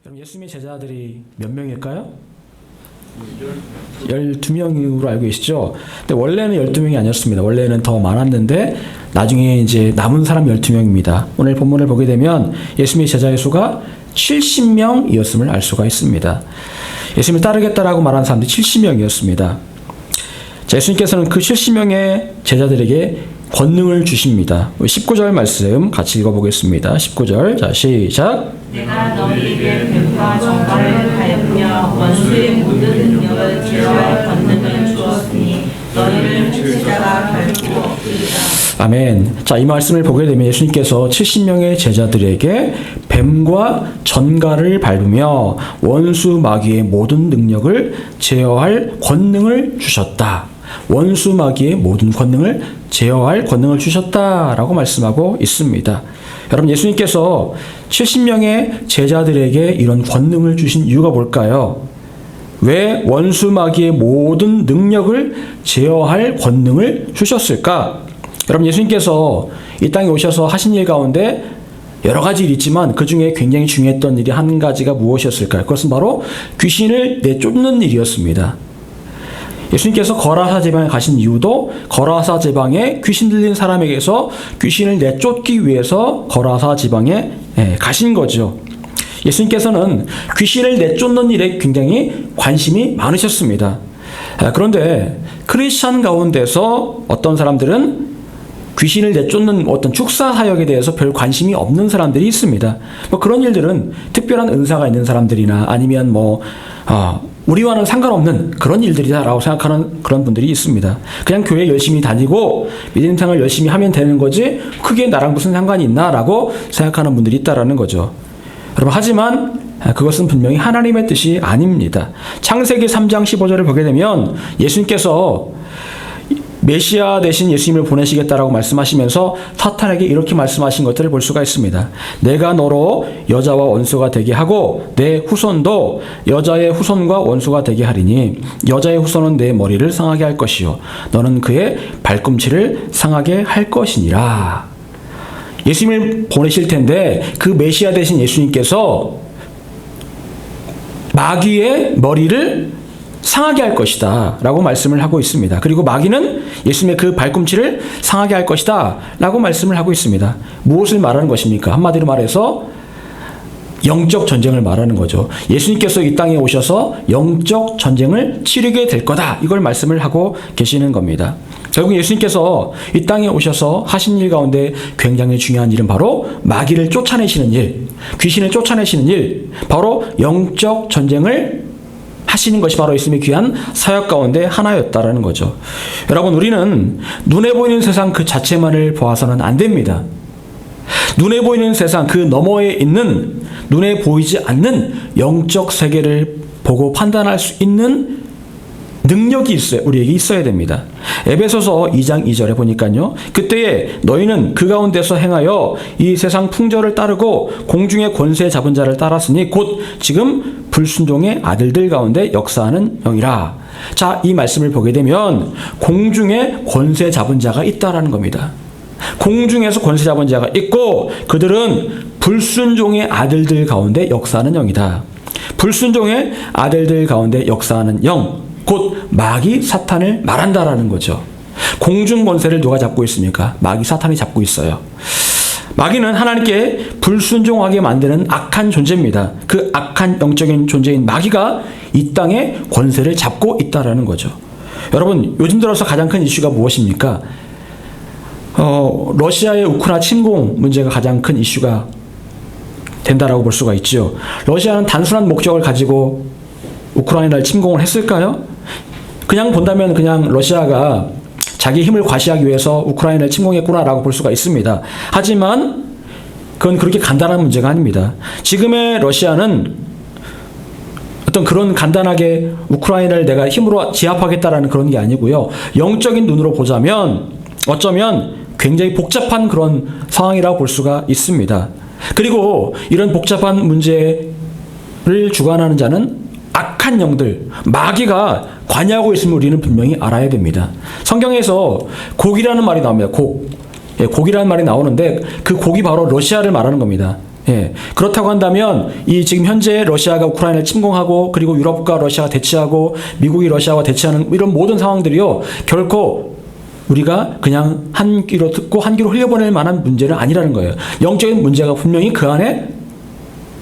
여러분, 예수님의 제자들이 몇 명일까요? 12명으로 알고 계시죠? 근데 원래는 12명이 아니었습니다. 원래는 더 많았는데 나중에 이제 남은 사람 12명입니다. 오늘 본문을 보게 되면 예수님의 제자의 수가 70명이었음을 알 수가 있습니다. 예수님을 따르겠다라고 말한 사람들이 70명이었습니다. 예수님께서는 그 70명의 제자들에게 권능을 주십니다. 19절 말씀 같이 읽어보겠습니다. 19절, 자 시작. 내가 너희에게 뱀과 정갈을 밟으며 원수의 모든 능력을 제어할 권능을 주었으니 너희를 해칠 자가 결코 없으리라. 아멘. 자, 이 말씀을 보게 되면 예수님께서 70명의 제자들에게 뱀과 전갈을 밟으며 원수 마귀의 모든 능력을 제어할 권능을 주셨다. 원수 마귀의 모든 권능을 제어할 권능을 주셨다라고 말씀하고 있습니다. 여러분, 예수님께서 70명의 제자들에게 이런 권능을 주신 이유가 뭘까요? 왜 원수 마귀의 모든 능력을 제어할 권능을 주셨을까? 여러분, 예수님께서 이 땅에 오셔서 하신 일 가운데 여러 가지 일이 있지만 그 중에 굉장히 중요했던 일이 한 가지가 무엇이었을까요? 그것은 바로 귀신을 내쫓는 일이었습니다. 예수님께서 거라사 제방에 가신 이유도 거라사 제방에 귀신 들린 사람에게서 귀신을 내쫓기 위해서 거라사 지방에 가신 거죠. 예수님께서는 귀신을 내쫓는 일에 굉장히 관심이 많으셨습니다. 그런데 크리스찬 가운데서 어떤 사람들은 귀신을 내쫓는 어떤 축사 사역에 대해서 별 관심이 없는 사람들이 있습니다. 뭐 그런 일들은 특별한 은사가 있는 사람들이나 아니면 우리와는 상관없는 그런 일들이다라고 생각하는 그런 분들이 있습니다. 그냥 교회 열심히 다니고 믿음 생활 열심히 하면 되는 거지 크게 나랑 무슨 상관이 있나라고 생각하는 분들이 있다라는 거죠. 여러분, 하지만 그것은 분명히 하나님의 뜻이 아닙니다. 창세기 3장 15절을 보게 되면 예수님께서 메시아 대신 예수님을 보내시겠다라고 말씀하시면서 사탄에게 이렇게 말씀하신 것들을 볼 수가 있습니다. 내가 너로 여자와 원수가 되게 하고 내 후손도 여자의 후손과 원수가 되게 하리니 여자의 후손은 내 머리를 상하게 할 것이요 너는 그의 발꿈치를 상하게 할 것이니라. 예수님을 보내실 텐데 그 메시아 대신 예수님께서 마귀의 머리를 상하게 할 것이다 라고 말씀을 하고 있습니다. 그리고 마귀는 예수님의 그 발꿈치를 상하게 할 것이다 라고 말씀을 하고 있습니다. 무엇을 말하는 것입니까? 한마디로 말해서 영적 전쟁을 말하는 거죠. 예수님께서 이 땅에 오셔서 영적 전쟁을 치르게 될 거다, 이걸 말씀을 하고 계시는 겁니다. 결국 예수님께서 이 땅에 오셔서 하신 일 가운데 굉장히 중요한 일은 바로 마귀를 쫓아내시는 일, 귀신을 쫓아내시는 일, 바로 영적 전쟁을 하시는 것이 바로 예수님의 귀한 사역 가운데 하나였다라는 거죠. 여러분, 우리는 눈에 보이는 세상 그 자체만을 보아서는 안 됩니다. 눈에 보이는 세상 그 너머에 있는 눈에 보이지 않는 영적 세계를 보고 판단할 수 있는 능력이 있어요. 우리에게 있어야 됩니다. 에베소서 2장 2절에 보니까요. 그때에 너희는 그 가운데서 행하여 이 세상 풍조를 따르고 공중의 권세 잡은 자를 따랐으니 곧 지금 불순종의 아들들 가운데 역사하는 영이라. 자, 이 말씀을 보게 되면 공중에 권세 잡은 자가 있다라는 겁니다. 공중에서 권세 잡은 자가 있고 그들은 불순종의 아들들 가운데 역사하는 영이다. 불순종의 아들들 가운데 역사하는 영, 곧 마귀 사탄을 말한다라는 거죠. 공중 권세를 누가 잡고 있습니까? 마귀 사탄이 잡고 있어요. 마귀는 하나님께 불순종하게 만드는 악한 존재입니다. 그 악한 영적인 존재인 마귀가 이 땅에 권세를 잡고 있다라는 거죠. 여러분, 요즘 들어서 가장 큰 이슈가 무엇입니까? 러시아의 우크라이나 침공 문제가 가장 큰 이슈가 된다라고 볼 수가 있죠. 러시아는 단순한 목적을 가지고 우크라이나를 침공을 했을까요? 그냥 본다면 그냥 러시아가 자기 힘을 과시하기 위해서 우크라이나를 침공했구나라고 볼 수가 있습니다. 하지만 그건 그렇게 간단한 문제가 아닙니다. 지금의 러시아는 어떤 그런 간단하게 우크라이나를 내가 힘으로 제압하겠다라는 그런 게 아니고요. 영적인 눈으로 보자면 어쩌면 굉장히 복잡한 그런 상황이라고 볼 수가 있습니다. 그리고 이런 복잡한 문제를 주관하는 자는 악한 영들, 마귀가 관여하고 있음을 우리는 분명히 알아야 됩니다. 성경에서 곡이라는 말이 나옵니다. 곡. 곡이라는 말이 나오는데 그 곡이 바로 러시아를 말하는 겁니다. 예. 그렇다고 한다면 이 지금 현재 러시아가 우크라이나를 침공하고 그리고 유럽과 러시아가 대치하고 미국이 러시아와 대치하는 이런 모든 상황들이요. 결코 우리가 그냥 한 귀로 듣고 한 귀로 흘려보낼 만한 문제는 아니라는 거예요. 영적인 문제가 분명히 그 안에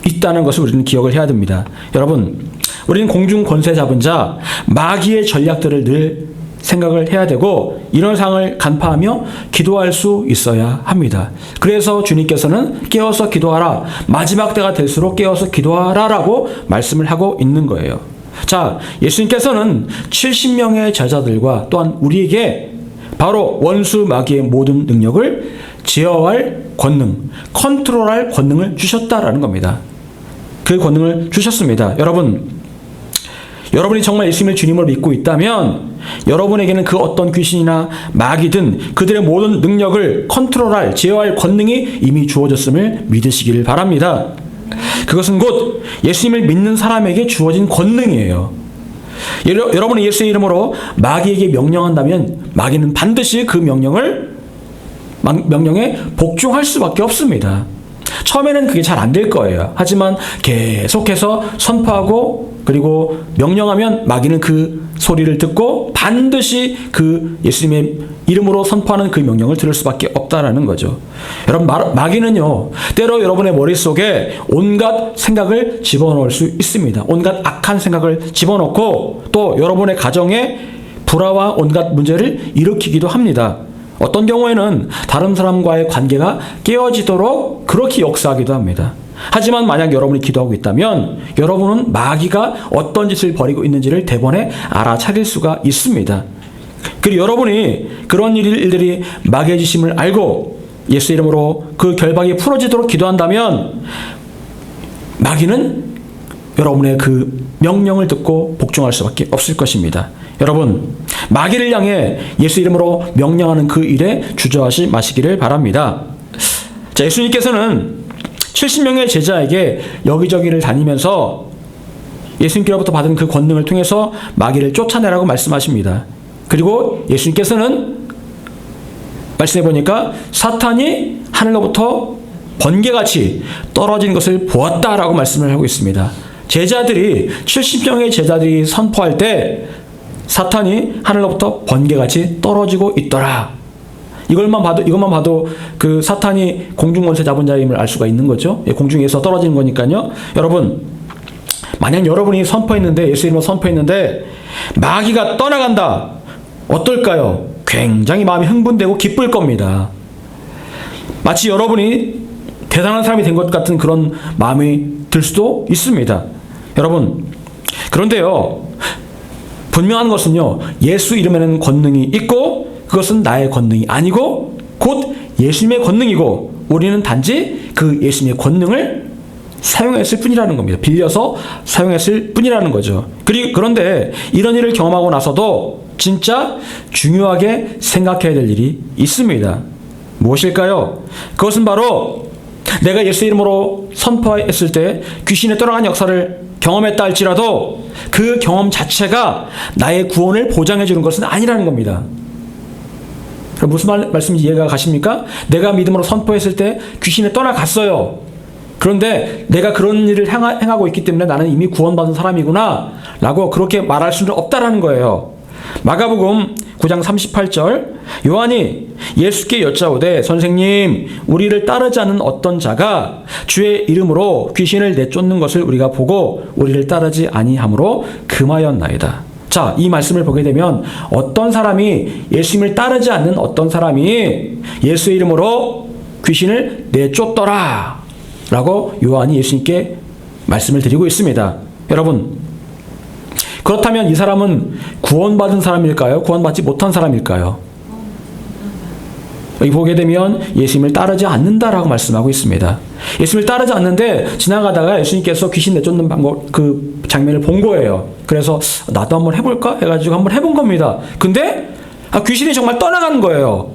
있다는 것을 우리는 기억을 해야 됩니다. 여러분, 우리는 공중 권세 잡은 자 마귀의 전략들을 늘 생각을 해야 되고 이런 상황을 간파하며 기도할 수 있어야 합니다. 그래서 주님께서는 깨어서 기도하라. 마지막 때가 될수록 깨어서 기도하라 라고 말씀을 하고 있는 거예요. 자, 예수님께서는 70명의 제자들과 또한 우리에게 바로 원수 마귀의 모든 능력을 제어할 권능, 컨트롤할 권능을 주셨다라는 겁니다. 그 권능을 주셨습니다. 여러분이 정말 예수님을 주님으로 믿고 있다면 여러분에게는 그 어떤 귀신이나 마귀든 그들의 모든 능력을 컨트롤할, 제어할 권능이 이미 주어졌음을 믿으시기를 바랍니다. 그것은 곧 예수님을 믿는 사람에게 주어진 권능이에요. 여러분이 예수의 이름으로 마귀에게 명령한다면 마귀는 반드시 그 명령에 복종할 수밖에 없습니다. 처음에는 그게 잘 안 될 거예요. 하지만 계속해서 선포하고 그리고 명령하면 마귀는 그 소리를 듣고 반드시 그 예수님의 이름으로 선포하는 그 명령을 들을 수밖에 없다라는 거죠. 여러분, 마귀는요, 때로 여러분의 머릿속에 온갖 생각을 집어넣을 수 있습니다. 온갖 악한 생각을 집어넣고 또 여러분의 가정에 불화와 온갖 문제를 일으키기도 합니다. 어떤 경우에는 다른 사람과의 관계가 깨어지도록 그렇게 역사하기도 합니다. 하지만 만약 여러분이 기도하고 있다면 여러분은 마귀가 어떤 짓을 벌이고 있는지를 대번에 알아차릴 수가 있습니다. 그리고 여러분이 그런 일들이 마귀의 짓임을 알고 예수 이름으로 그 결박이 풀어지도록 기도한다면 마귀는 여러분의 그 명령을 듣고 복종할 수밖에 없을 것입니다. 여러분, 마귀를 향해 예수 이름으로 명령하는 그 일에 주저하지 마시기를 바랍니다. 자, 예수님께서는 70명의 제자에게 여기저기를 다니면서 예수님께로부터 받은 그 권능을 통해서 마귀를 쫓아내라고 말씀하십니다. 그리고 예수님께서는 말씀해 보니까 사탄이 하늘로부터 번개같이 떨어진 것을 보았다라고 말씀을 하고 있습니다. 제자들이 70명의 제자들이 선포할 때 사탄이 하늘로부터 번개같이 떨어지고 있더라. 이것만 봐도 그 사탄이 공중권세 잡은 자임을 알 수가 있는 거죠. 공중에서 떨어지는 거니까요. 여러분, 만약 여러분이 선포했는데 예수 이름으로 선포했는데 마귀가 떠나간다. 어떨까요? 굉장히 마음이 흥분되고 기쁠 겁니다. 마치 여러분이 대단한 사람이 된 것 같은 그런 마음이 들 수도 있습니다. 여러분, 그런데요, 분명한 것은요, 예수 이름에는 권능이 있고 그것은 나의 권능이 아니고 곧 예수님의 권능이고 우리는 단지 그 예수님의 권능을 사용했을 뿐이라는 겁니다. 빌려서 사용했을 뿐이라는 거죠. 그런데 이런 일을 경험하고 나서도 진짜 중요하게 생각해야 될 일이 있습니다. 무엇일까요? 그것은 바로 내가 예수 이름으로 선포했을 때 귀신의 떠나간 역사를 경험했다 할지라도 그 경험 자체가 나의 구원을 보장해 주는 것은 아니라는 겁니다. 무슨 말씀인지 이해가 가십니까? 내가 믿음으로 선포했을 때 귀신이 떠나갔어요. 그런데 내가 그런 일을 행하고 있기 때문에 나는 이미 구원받은 사람이구나 라고 그렇게 말할 수는 없다라는 거예요. 마가복음 9장 38절, 요한이 예수께 여짜오되 선생님, 우리를 따르지 않는 어떤 자가 주의 이름으로 귀신을 내쫓는 것을 우리가 보고 우리를 따르지 아니하므로 금하였나이다. 자, 이 말씀을 보게 되면 어떤 사람이 예수님을 따르지 않는 어떤 사람이 예수의 이름으로 귀신을 내쫓더라 라고 요한이 예수님께 말씀을 드리고 있습니다. 여러분, 그렇다면 이 사람은 구원받은 사람일까요? 구원받지 못한 사람일까요? 여기 보게 되면 예수님을 따르지 않는다라고 말씀하고 있습니다. 예수님을 따르지 않는데 지나가다가 예수님께서 귀신 내쫓는 방법, 그 장면을 본 거예요. 그래서 나도 한번 해볼까? 해가지고 한번 해본 겁니다. 근데 귀신이 정말 떠나간 거예요.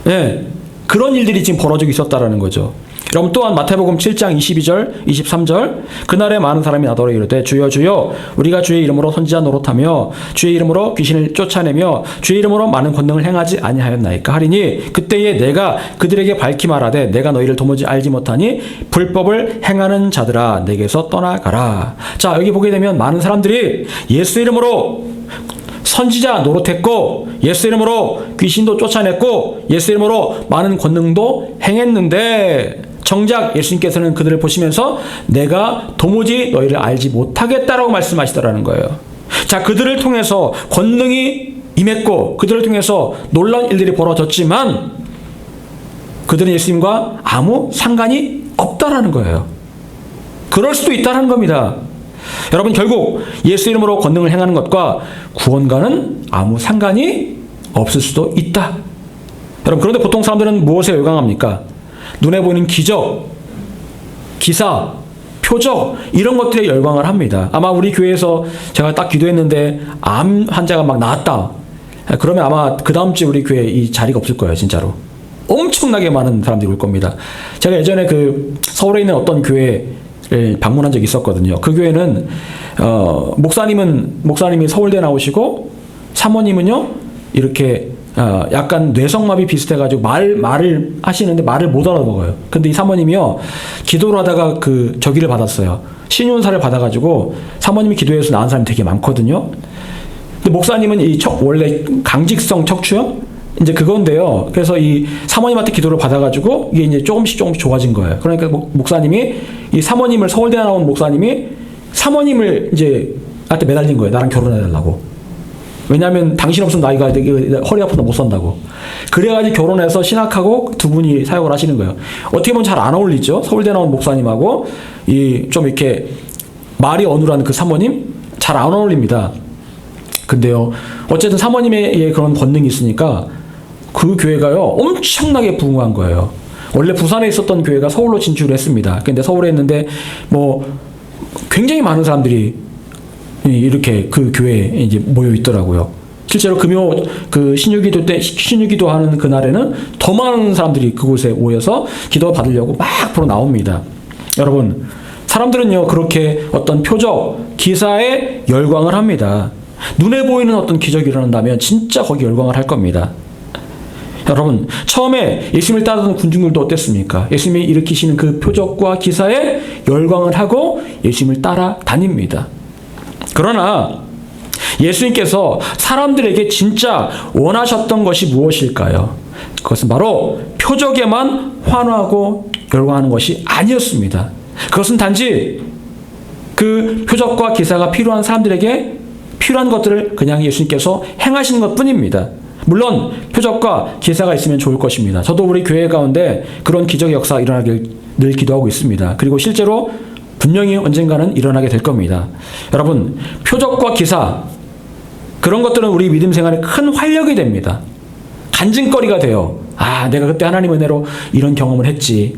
예. 그런 일들이 지금 벌어지고 있었다라는 거죠. 여러분 또한 마태복음 7장 22절, 23절 그날에 많은 사람이 나더러 이르되 주여 주여 우리가 주의 이름으로 선지자 노릇하며 주의 이름으로 귀신을 쫓아내며 주의 이름으로 많은 권능을 행하지 아니하였나이까 하리니 그때에 내가 그들에게 밝히 말하되 내가 너희를 도무지 알지 못하니 불법을 행하는 자들아 내게서 떠나가라. 자, 여기 보게 되면 많은 사람들이 예수 이름으로 선지자 노릇했고 예수 이름으로 귀신도 쫓아냈고 예수 이름으로 많은 권능도 행했는데 정작 예수님께서는 그들을 보시면서 내가 도무지 너희를 알지 못하겠다라고 말씀하시더라는 거예요. 자, 그들을 통해서 권능이 임했고 그들을 통해서 놀라운 일들이 벌어졌지만 그들은 예수님과 아무 상관이 없다라는 거예요. 그럴 수도 있다는 겁니다. 여러분 결국 예수 이름으로 권능을 행하는 것과 구원과는 아무 상관이 없을 수도 있다. 여러분 그런데 보통 사람들은 무엇에 열광합니까? 눈에 보이는 기적, 기사, 표적 이런 것들에 열광을 합니다. 아마 우리 교회에서 제가 딱 기도했는데 암 환자가 막 나았다. 그러면 아마 그 다음 주에 우리 교회에 이 자리가 없을 거예요. 진짜로. 엄청나게 많은 사람들이 올 겁니다. 제가 예전에 그 서울에 있는 어떤 교회를 방문한 적이 있었거든요. 그 교회는 목사님이 서울대 나오시고 사모님은요 이렇게 약간 뇌성마비 비슷해가지고 말을 하시는데 말을 못 알아먹어요. 근데 이 사모님이요 기도를 하다가 그 저기를 받았어요. 신윤사를 받아가지고 사모님이 기도해서 나은 사람이 되게 많거든요. 근데 목사님은 원래 강직성 척추요? 이제 그건데요. 그래서 이 사모님한테 기도를 받아가지고 이게 이제 조금씩 좋아진 거예요. 그러니까 목사님이 이 사모님을 서울대 나온 목사님이 사모님을 이제 한테 매달린 거예요. 나랑 결혼해달라고. 왜냐하면 당신 없으면 나이가 허리 아프다 못 산다고. 그래가지고 결혼해서 신학하고 두 분이 사역을 하시는 거예요. 어떻게 보면 잘 안 어울리죠. 서울대 나온 목사님하고 이 좀 이렇게 말이 어눌한 그 사모님 잘 안 어울립니다. 근데요 어쨌든 사모님의 그런 권능이 있으니까 그 교회가요 엄청나게 부흥한 거예요. 원래 부산에 있었던 교회가 서울로 진출을 했습니다. 근데 서울에 있는데 뭐 굉장히 많은 사람들이 이렇게 그 교회에 이제 모여 있더라고요. 실제로 그 신유기도 하는 그날에는 더 많은 사람들이 그곳에 모여서 기도 받으려고 막 앞으로 나옵니다. 여러분, 사람들은요 그렇게 어떤 표적, 기사에 열광을 합니다. 눈에 보이는 어떤 기적이 일어난다면 진짜 거기 열광을 할 겁니다. 여러분, 처음에 예수님을 따르던 군중들도 어땠습니까? 예수님이 일으키시는 그 표적과 기사에 열광을 하고 예수님을 따라 다닙니다. 그러나 예수님께서 사람들에게 진짜 원하셨던 것이 무엇일까요? 그것은 바로 표적에만 환호하고 열광하는 것이 아니었습니다. 그것은 단지 그 표적과 기사가 필요한 사람들에게 필요한 것들을 그냥 예수님께서 행하시는 것뿐입니다. 물론 표적과 기사가 있으면 좋을 것입니다. 저도 우리 교회 가운데 그런 기적의 역사가 일어나길 늘 기도하고 있습니다. 그리고 실제로 분명히 언젠가는 일어나게 될 겁니다. 여러분, 표적과 기사 그런 것들은 우리 믿음 생활에 큰 활력이 됩니다. 간증거리가 돼요. 아, 내가 그때 하나님 은혜로 이런 경험을 했지.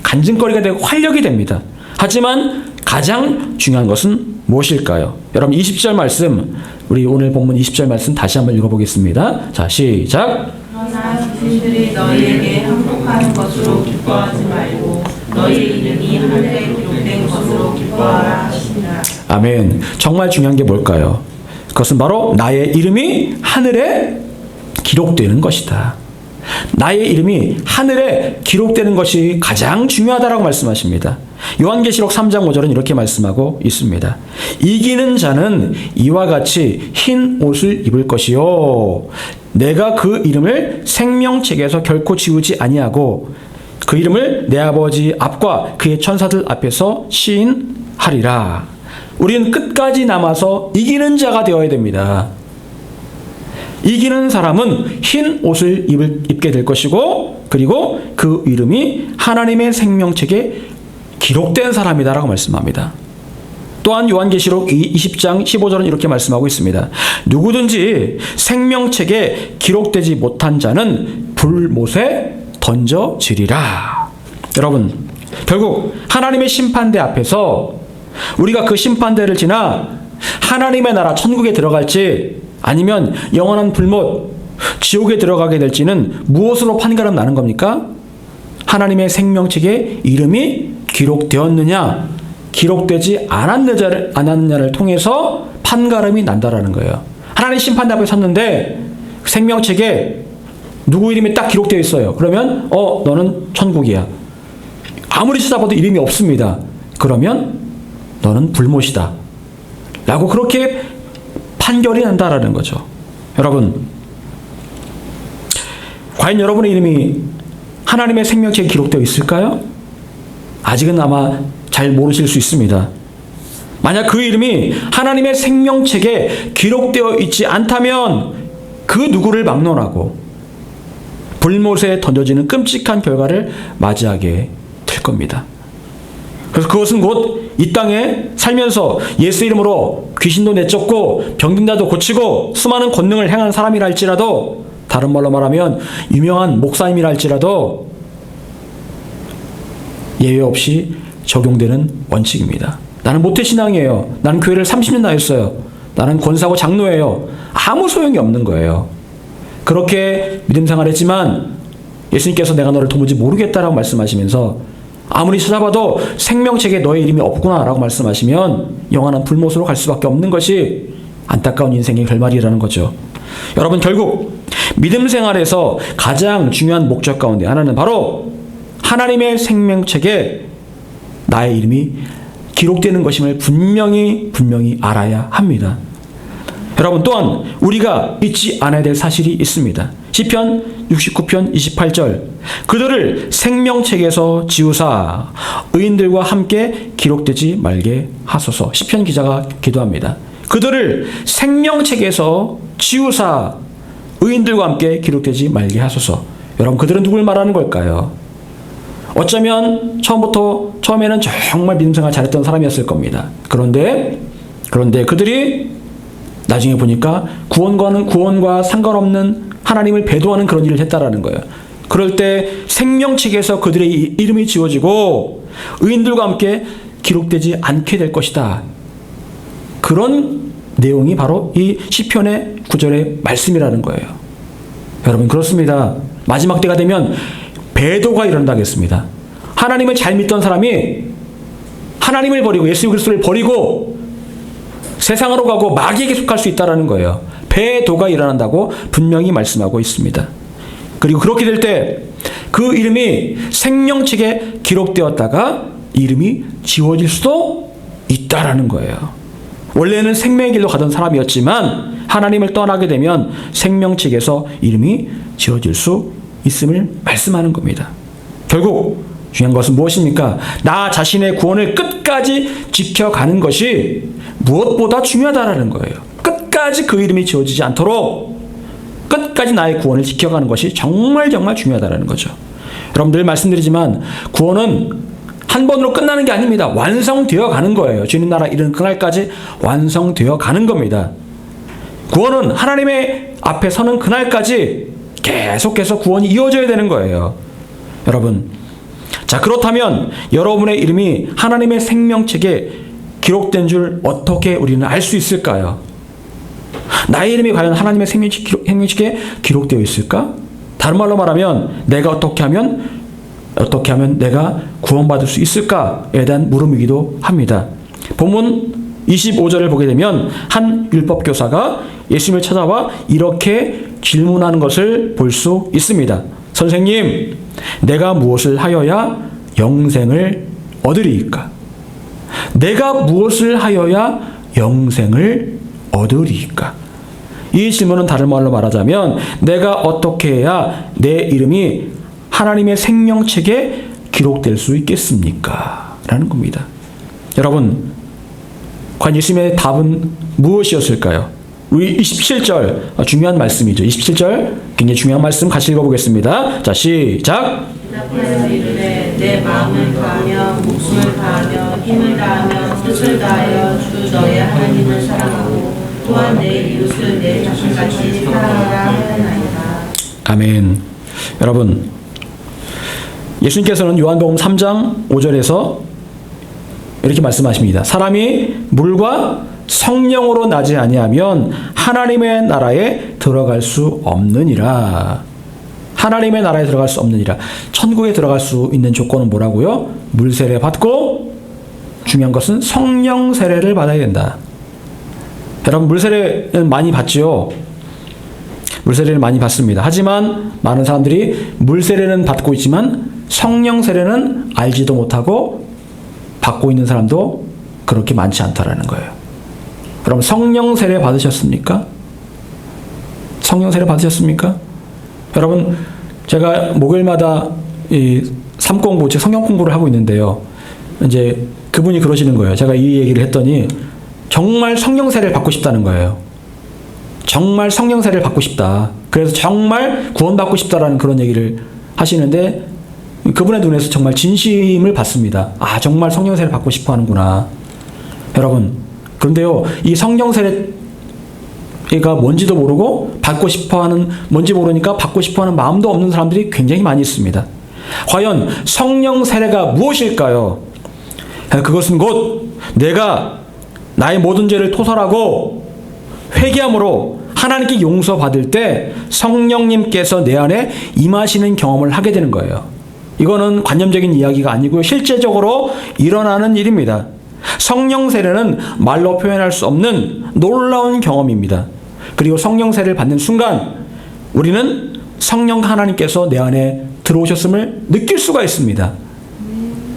간증거리가 되고 활력이 됩니다. 하지만 가장 중요한 것은 무엇일까요? 여러분 20절 말씀, 우리 오늘 본문 20절 말씀 다시 한번 읽어보겠습니다. 자, 시작. 그러나 귀신들이 너희에게 항복하는 것으로 기뻐하지 말고 너희 이름이 하늘에 기록된 것으로 기뻐하라 하시니라. 아멘. 정말 중요한 게 뭘까요? 그것은 바로 나의 이름이 하늘에 기록되는 것이다. 나의 이름이 하늘에 기록되는 것이 가장 중요하다라고 말씀하십니다. 요한계시록 3장 5절은 이렇게 말씀하고 있습니다. 이기는 자는 이와 같이 흰 옷을 입을 것이요 내가 그 이름을 생명책에서 결코 지우지 아니하고 그 이름을 내 아버지 앞과 그의 천사들 앞에서 시인하리라. 우리는 끝까지 남아서 이기는 자가 되어야 됩니다. 이기는 사람은 흰 옷을 입게 될 것이고 그리고 그 이름이 하나님의 생명책에 기록된 사람이다라고 말씀합니다. 또한 요한계시록 20장 15절은 이렇게 말씀하고 있습니다. 누구든지 생명책에 기록되지 못한 자는 불못에 던져지리라. 여러분, 결국 하나님의 심판대 앞에서 우리가 그 심판대를 지나 하나님의 나라 천국에 들어갈지 아니면 영원한 불못 지옥에 들어가게 될지는 무엇으로 판가름 나는 겁니까? 하나님의 생명책에 이름이 기록되었느냐, 기록되지 않았느냐를 통해서 판가름이 난다라는 거예요. 하나님 심판대 앞에 섰는데 생명책에 누구 이름이 딱 기록되어 있어요. 그러면 너는 천국이야. 아무리 찾아봐도 이름이 없습니다. 그러면 너는 불못이다 라고 그렇게 판결이 난다라는 거죠. 여러분, 과연 여러분의 이름이 하나님의 생명책에 기록되어 있을까요? 아직은 아마 잘 모르실 수 있습니다. 만약 그 이름이 하나님의 생명책에 기록되어 있지 않다면 그 누구를 막론하고 불못에 던져지는 끔찍한 결과를 맞이하게 될 겁니다. 그래서 그것은 곧 이 땅에 살면서 예수 이름으로 귀신도 내쫓고 병든 자도 고치고 수많은 권능을 행한 사람이라 할지라도, 다른 말로 말하면 유명한 목사님이라 할지라도 예외 없이 적용되는 원칙입니다. 나는 모태신앙이에요. 나는 교회를 30년 다녔어요. 나는 권사고 장로예요. 아무 소용이 없는 거예요. 그렇게 믿음 생활했지만 예수님께서 내가 너를 도무지 모르겠다라고 말씀하시면서 아무리 찾아봐도 생명책에 너의 이름이 없구나 라고 말씀하시면 영원한 불못으로 갈 수밖에 없는 것이 안타까운 인생의 결말이라는 거죠. 여러분, 결국 믿음 생활에서 가장 중요한 목적 가운데 하나는 바로 하나님의 생명책에 나의 이름이 기록되는 것임을 분명히 알아야 합니다. 여러분, 또한 우리가 잊지 않아야 될 사실이 있습니다. 시편 69편 28절, 그들을 생명책에서 지우사 의인들과 함께 기록되지 말게 하소서. 시편 기자가 기도합니다. 그들을 생명책에서 지우사 의인들과 함께 기록되지 말게 하소서. 여러분, 그들은 누굴 말하는 걸까요? 어쩌면 처음에는 정말 믿음생활 잘했던 사람이었을 겁니다. 그런데 그들이 나중에 보니까 구원과 상관없는 하나님을 배도하는 그런 일을 했다라는 거예요. 그럴 때 생명책에서 그들의 이름이 지워지고 의인들과 함께 기록되지 않게 될 것이다. 그런 내용이 바로 이 시편의 9절의 말씀이라는 거예요. 여러분, 그렇습니다. 마지막 때가 되면 배도가 일어난다겠습니다. 하나님을 잘 믿던 사람이 하나님을 버리고 예수 그리스도를 버리고 세상으로 가고 마귀에게 속할 수 있다는 거예요. 배도가 일어난다고 분명히 말씀하고 있습니다. 그리고 그렇게 될 때 그 이름이 생명책에 기록되었다가 이름이 지워질 수도 있다라는 거예요. 원래는 생명의 길로 가던 사람이었지만 하나님을 떠나게 되면 생명책에서 이름이 지워질 수 있음을 말씀하는 겁니다. 결국 중요한 것은 무엇입니까? 나 자신의 구원을 끝까지 지켜가는 것이 무엇보다 중요하다라는 거예요. 끝까지 그 이름이 지워지지 않도록 끝까지 나의 구원을 지켜가는 것이 정말 중요하다라는 거죠. 여러분, 늘 말씀드리지만 구원은 한 번으로 끝나는 게 아닙니다. 완성되어 가는 거예요. 주님 나라 이르는 그날까지 완성되어 가는 겁니다. 구원은 하나님의 앞에 서는 그날까지 계속해서 구원이 이어져야 되는 거예요. 여러분, 자, 그렇다면 여러분의 이름이 하나님의 생명책에 기록된 줄 어떻게 우리는 알 수 있을까요? 나의 이름이 과연 하나님의 생명책에 기록되어 있을까? 다른 말로 말하면 내가 어떻게 하면 내가 구원받을 수 있을까에 대한 물음이기도 합니다. 본문 25절을 보게 되면 한 율법교사가 예수님을 찾아와 이렇게 질문하는 것을 볼 수 있습니다. 선생님, 내가 무엇을 하여야 영생을 얻으리이까? 내가 무엇을 하여야 영생을 얻으리이까? 이 질문은 다른 말로 말하자면 내가 어떻게 해야 내 이름이 하나님의 생명책에 기록될 수 있겠습니까? 라는 겁니다. 여러분, 과연 예수님의 답은 무엇이었을까요? 우리 27절 중요한 말씀이죠. 27절 굉장히 중요한 말씀 같이 읽어보겠습니다. 자, 시작. 대답하여 이르되 내 마음을 다하며 목숨을 다하며 힘을 다하며 뜻을 다하여 주 너의 하나님을 사랑하고 또한 내 이웃을 내 자신같이 사랑하라 하였나이다. 아멘. 여러분, 예수님께서는 요한복음 3장 5절에서 이렇게 말씀하십니다. 사람이 물과 성령으로 나지 아니하면 하나님의 나라에 들어갈 수 없느니라. 하나님의 나라에 들어갈 수 없느니라. 천국에 들어갈 수 있는 조건은 뭐라고요? 물 세례 받고, 중요한 것은 성령 세례를 받아야 된다. 여러분, 물 세례는 많이 받죠. 물 세례를 많이 받습니다. 하지만 많은 사람들이 물 세례는 받고 있지만 성령 세례는 알지도 못하고 받고 있는 사람도 그렇게 많지 않다라는 거예요. 여러분, 성령 세례 받으셨습니까? 성령 세례 받으셨습니까? 여러분, 제가 목요일마다 이 삼공부, 즉 성경 공부를 하고 있는데요. 이제 그분이 그러시는 거예요. 제가 이 얘기를 했더니 정말 성령 세례를 받고 싶다는 거예요. 정말 성령 세례를 받고 싶다. 그래서 정말 구원받고 싶다라는 그런 얘기를 하시는데 그분의 눈에서 정말 진심을 받습니다. 아, 정말 성령 세례를 받고 싶어 하는구나. 여러분, 그런데요, 이 성령 세례가 뭔지도 모르고 받고 싶어 하는, 뭔지 모르니까 받고 싶어 하는 마음도 없는 사람들이 굉장히 많이 있습니다. 과연 성령 세례가 무엇일까요? 그것은 곧 내가 나의 모든 죄를 토설하고 회개함으로 하나님께 용서받을 때 성령님께서 내 안에 임하시는 경험을 하게 되는 거예요. 이거는 관념적인 이야기가 아니고요. 실제적으로 일어나는 일입니다. 성령 세례는 말로 표현할 수 없는 놀라운 경험입니다. 그리고 성령 세례를 받는 순간 우리는 성령 하나님께서 내 안에 들어오셨음을 느낄 수가 있습니다.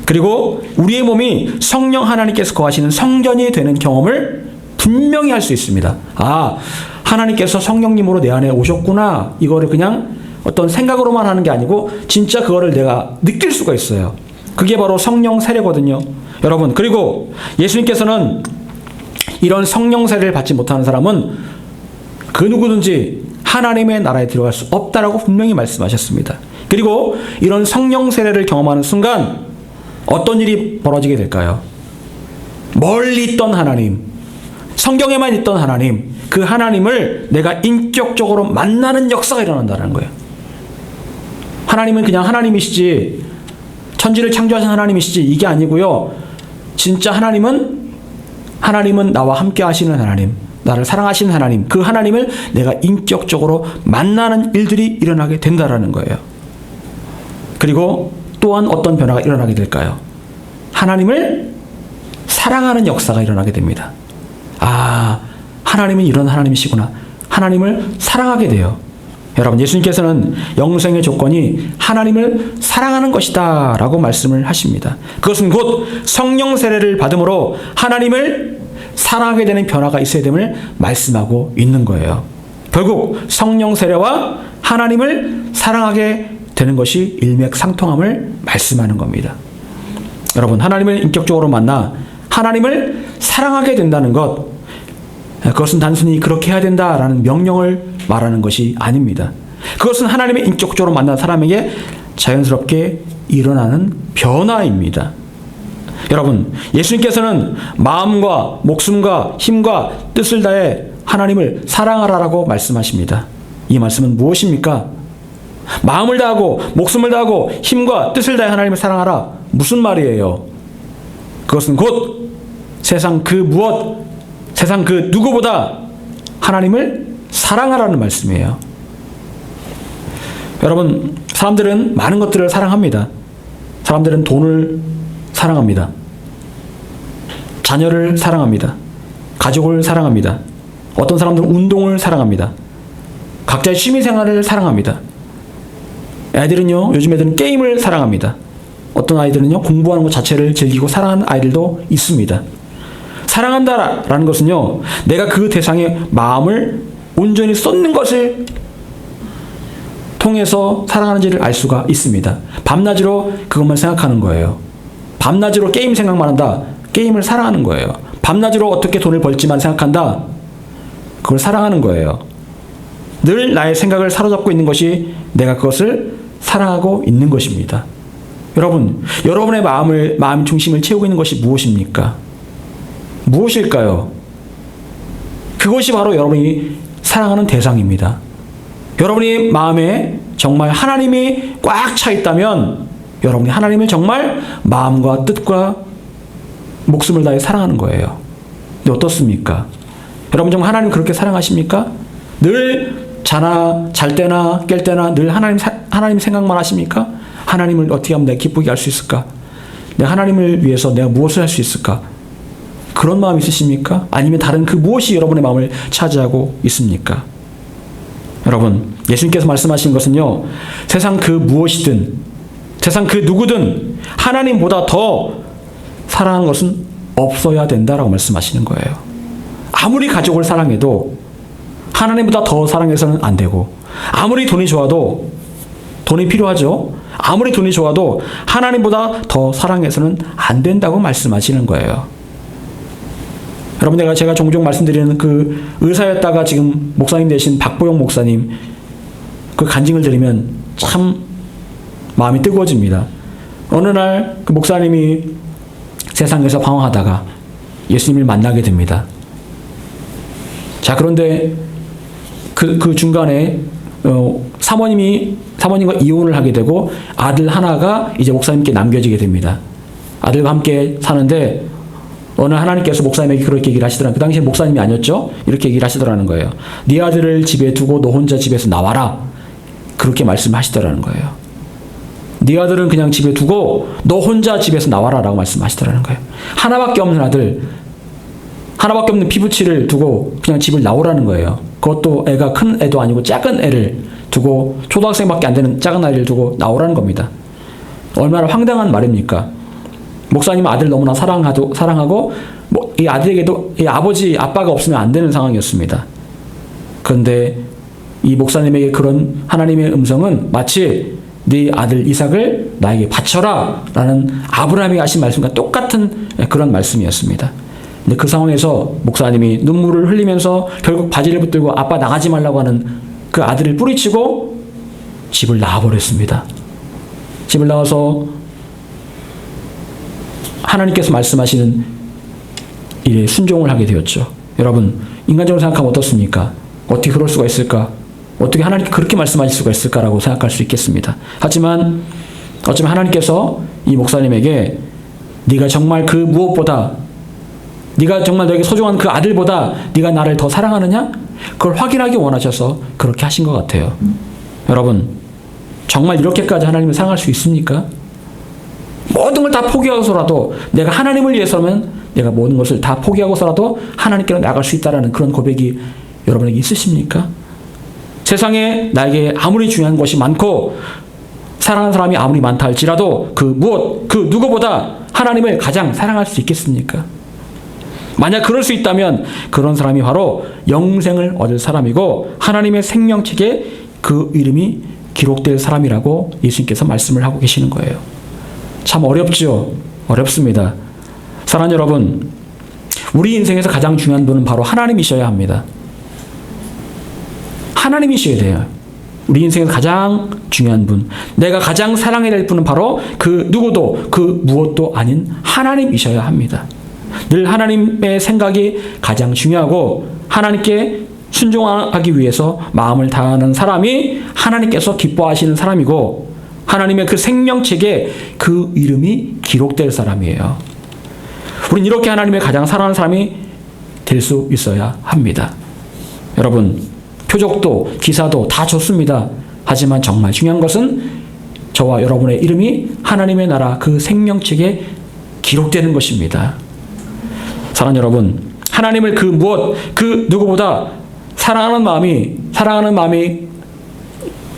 그리고 우리의 몸이 성령 하나님께서 거하시는 성전이 되는 경험을 분명히 할 수 있습니다. 아, 하나님께서 성령님으로 내 안에 오셨구나. 이거를 그냥 어떤 생각으로만 하는 게 아니고 진짜 그거를 내가 느낄 수가 있어요. 그게 바로 성령 세례거든요. 여러분, 그리고 예수님께서는 이런 성령 세례를 받지 못하는 사람은 그 누구든지 하나님의 나라에 들어갈 수 없다라고 분명히 말씀하셨습니다. 그리고 이런 성령 세례를 경험하는 순간 어떤 일이 벌어지게 될까요? 멀리 있던 하나님, 성경에만 있던 하나님, 그 하나님을 내가 인격적으로 만나는 역사가 일어난다는 거예요. 하나님은 그냥 하나님이시지, 천지를 창조하신 하나님이시지, 이게 아니고요. 진짜 하나님은 나와 함께 하시는 하나님, 나를 사랑하시는 하나님, 그 하나님을 내가 인격적으로 만나는 일들이 일어나게 된다라는 거예요. 그리고 또한 어떤 변화가 일어나게 될까요? 하나님을 사랑하는 역사가 일어나게 됩니다. 아, 하나님은 이런 하나님이시구나. 하나님을 사랑하게 돼요. 여러분, 예수님께서는 영생의 조건이 하나님을 사랑하는 것이다 라고 말씀을 하십니다. 그것은 곧 성령 세례를 받음으로 하나님을 사랑하게 되는 변화가 있어야 됨을 말씀하고 있는 거예요. 결국 성령 세례와 하나님을 사랑하게 되는 것이 일맥상통함을 말씀하는 겁니다. 여러분, 하나님을 인격적으로 만나 하나님을 사랑하게 된다는 것, 그것은 단순히 그렇게 해야 된다라는 명령을 말하는 것이 아닙니다. 그것은 하나님의 인격적으로 만난 사람에게 자연스럽게 일어나는 변화입니다. 여러분, 예수님께서는 마음과 목숨과 힘과 뜻을 다해 하나님을 사랑하라라고 말씀하십니다. 이 말씀은 무엇입니까? 마음을 다하고 목숨을 다하고 힘과 뜻을 다해 하나님을 사랑하라. 무슨 말이에요? 그것은 곧 세상 그 누구보다 하나님을 사랑하라는 말씀이에요. 여러분, 사람들은 많은 것들을 사랑합니다. 사람들은 돈을 사랑합니다. 자녀를 사랑합니다. 가족을 사랑합니다. 어떤 사람들은 운동을 사랑합니다. 각자의 취미생활을 사랑합니다. 애들은요, 요즘 애들은 게임을 사랑합니다. 어떤 아이들은요, 공부하는 것 자체를 즐기고 사랑하는 아이들도 있습니다. 사랑한다라는 것은요, 내가 그 대상에 마음을 온전히 쏟는 것을 통해서 사랑하는지를 알 수가 있습니다. 밤낮으로 그것만 생각하는 거예요. 밤낮으로 게임 생각만 한다. 게임을 사랑하는 거예요. 밤낮으로 어떻게 돈을 벌지만 생각한다. 그걸 사랑하는 거예요. 늘 나의 생각을 사로잡고 있는 것이 내가 그것을 사랑하고 있는 것입니다. 여러분, 여러분의 마음 중심을 채우고 있는 것이 무엇입니까? 무엇일까요? 그것이 바로 여러분이 사랑하는 대상입니다. 여러분의 마음에 정말 하나님이 꽉 차 있다면 여러분이 하나님을 정말 마음과 뜻과 목숨을 다해 사랑하는 거예요. 근데 어떻습니까? 여러분 정말 하나님 그렇게 사랑하십니까? 늘 자나 잘 때나 깰 때나 늘 하나님 생각만 하십니까? 하나님을 어떻게 하면 내가 기쁘게 할 수 있을까? 내가 하나님을 위해서 내가 무엇을 할 수 있을까? 그런 마음 있으십니까? 아니면 다른 그 무엇이 여러분의 마음을 차지하고 있습니까? 여러분, 예수님께서 말씀하신 것은요, 세상 그 무엇이든, 세상 그 누구든 하나님보다 더 사랑하는 것은 없어야 된다라고 말씀하시는 거예요. 아무리 가족을 사랑해도 하나님보다 더 사랑해서는 안 되고, 아무리 돈이 좋아도, 돈이 필요하죠. 아무리 돈이 좋아도 하나님보다 더 사랑해서는 안 된다고 말씀하시는 거예요. 여러분, 제가 종종 말씀드리는 그 의사였다가 지금 목사님 되신 박보영 목사님, 그 간증을 들으면 참 마음이 뜨거워집니다. 어느 날 그 목사님이 세상에서 방황하다가 예수님을 만나게 됩니다. 자, 그런데 그 중간에 사모님과 이혼을 하게 되고 아들 하나가 이제 목사님께 남겨지게 됩니다. 아들과 함께 사는데 어느 하나님께서 목사님에게 그렇게 얘기를 하시더라고요. 그 당시에 목사님이 아니었죠. 이렇게 얘기를 하시더라는 거예요. 네 아들을 집에 두고 너 혼자 집에서 나와라. 그렇게 말씀하시더라는 거예요. 네 아들은 그냥 집에 두고 너 혼자 집에서 나와라 라고 말씀하시더라는 거예요. 하나밖에 없는 아들, 하나밖에 없는 피부치를 두고 그냥 집을 나오라는 거예요. 그것도 애가 큰 애도 아니고 작은 애를 두고, 초등학생밖에 안 되는 작은 아이를 두고 나오라는 겁니다. 얼마나 황당한 말입니까? 목사님 아들 너무나 사랑하고 이 아들에게도 이 아버지 아빠가 없으면 안 되는 상황이었습니다. 그런데 이 목사님에게 그런 하나님의 음성은 마치 네 아들 이삭을 나에게 바쳐라 라는 아브라함이 하신 말씀과 똑같은 그런 말씀이었습니다. 근데 그 상황에서 목사님이 눈물을 흘리면서 결국 바지를 붙들고 아빠 나가지 말라고 하는 그 아들을 뿌리치고 집을 나와버렸습니다. 집을 나와서 하나님께서 말씀하시는 일에 순종을 하게 되었죠. 여러분, 인간적으로 생각하면 어떻습니까? 어떻게 그럴 수가 있을까? 어떻게 하나님께 그렇게 말씀하실 수가 있을까라고 생각할 수 있겠습니다. 하지만 어쩌면 하나님께서 이 목사님에게 네가 정말 그 무엇보다, 네가 정말 너에게 소중한 그 아들보다 네가 나를 더 사랑하느냐? 그걸 확인하기 원하셔서 그렇게 하신 것 같아요. 여러분, 정말 이렇게까지 하나님을 사랑할 수 있습니까? 모든 걸 다 포기하고서라도, 내가 하나님을 위해서면 내가 모든 것을 다 포기하고서라도 하나님께로 나아갈 수 있다는 그런 고백이 여러분에게 있으십니까? 세상에 나에게 아무리 중요한 것이 많고 사랑하는 사람이 아무리 많다 할지라도 그 누구보다 하나님을 가장 사랑할 수 있겠습니까? 만약 그럴 수 있다면 그런 사람이 바로 영생을 얻을 사람이고 하나님의 생명책에 그 이름이 기록될 사람이라고 예수님께서 말씀을 하고 계시는 거예요. 참 어렵죠? 어렵습니다. 사랑하는 여러분, 우리 인생에서 가장 중요한 분은 바로 하나님이셔야 합니다. 하나님이셔야 돼요. 우리 인생에서 가장 중요한 분, 내가 가장 사랑해야 될 분은 바로 그 누구도 그 무엇도 아닌 하나님이셔야 합니다. 늘 하나님의 생각이 가장 중요하고 하나님께 순종하기 위해서 마음을 다하는 사람이 하나님께서 기뻐하시는 사람이고 하나님의 그 생명책에 그 이름이 기록될 사람이에요. 우린 이렇게 하나님의 가장 사랑하는 사람이 될 수 있어야 합니다. 여러분, 표적도 기사도 다 좋습니다. 하지만 정말 중요한 것은 저와 여러분의 이름이 하나님의 나라 그 생명책에 기록되는 것입니다. 사랑하는 여러분, 하나님을 그 누구보다 사랑하는 마음이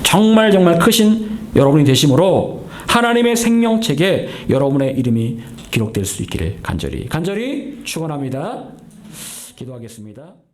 정말 크신 여러분이 되심으로 하나님의 생명책에 여러분의 이름이 기록될 수 있기를 간절히 축원합니다. 기도하겠습니다.